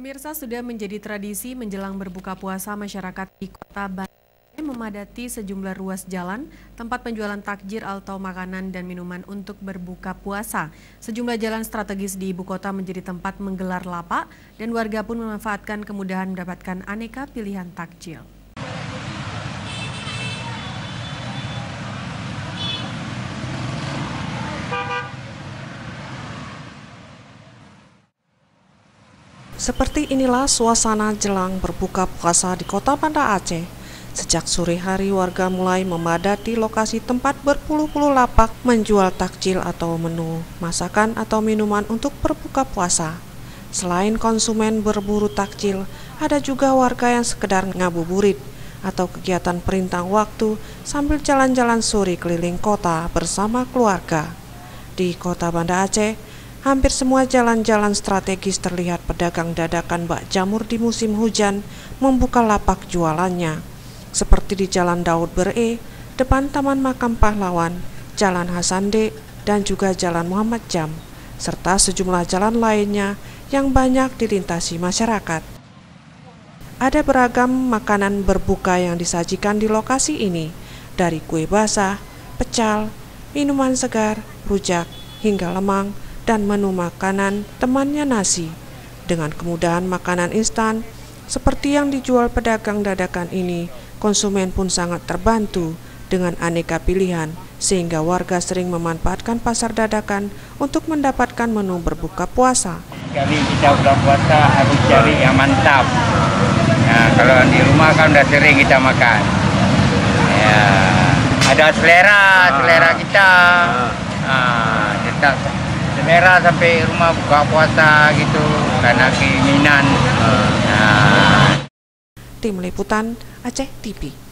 Pemirsa, sudah menjadi tradisi menjelang berbuka puasa masyarakat di Kota Bandung memadati sejumlah ruas jalan, tempat penjualan takjil atau makanan dan minuman untuk berbuka puasa. Sejumlah jalan strategis di ibu kota menjadi tempat menggelar lapak dan warga pun memanfaatkan kemudahan mendapatkan aneka pilihan takjil. Seperti inilah suasana jelang berbuka puasa di Kota Banda Aceh. Sejak sore hari warga mulai memadati lokasi tempat berpuluh-puluh lapak menjual takjil atau menu masakan atau minuman untuk berbuka puasa. Selain konsumen berburu takjil, ada juga warga yang sekedar ngabuburit atau kegiatan perintang waktu sambil jalan-jalan sore keliling kota bersama keluarga. Di Kota Banda Aceh, hampir semua jalan-jalan strategis terlihat pedagang dadakan bak jamur di musim hujan membuka lapak jualannya. Seperti di Jalan Daud Bere, depan Taman Makam Pahlawan, Jalan Hasande, dan juga Jalan Muhammad Jam, serta sejumlah jalan lainnya yang banyak dilintasi masyarakat. Ada beragam makanan berbuka yang disajikan di lokasi ini, dari kue basah, pecal, minuman segar, rujak, hingga lemang, dan menu makanan temannya nasi. Dengan kemudahan makanan instan, seperti yang dijual pedagang dadakan ini, konsumen pun sangat terbantu dengan aneka pilihan, sehingga warga sering memanfaatkan pasar dadakan untuk mendapatkan menu berbuka puasa. Kali kita buka puasa harus cari yang mantap. Nah, kalau di rumah kan udah sering kita makan. Ya, ada selera kita. Tetap selera sampai rumah buka puasa gitu karena keinginan. Tim Liputan Aceh TV.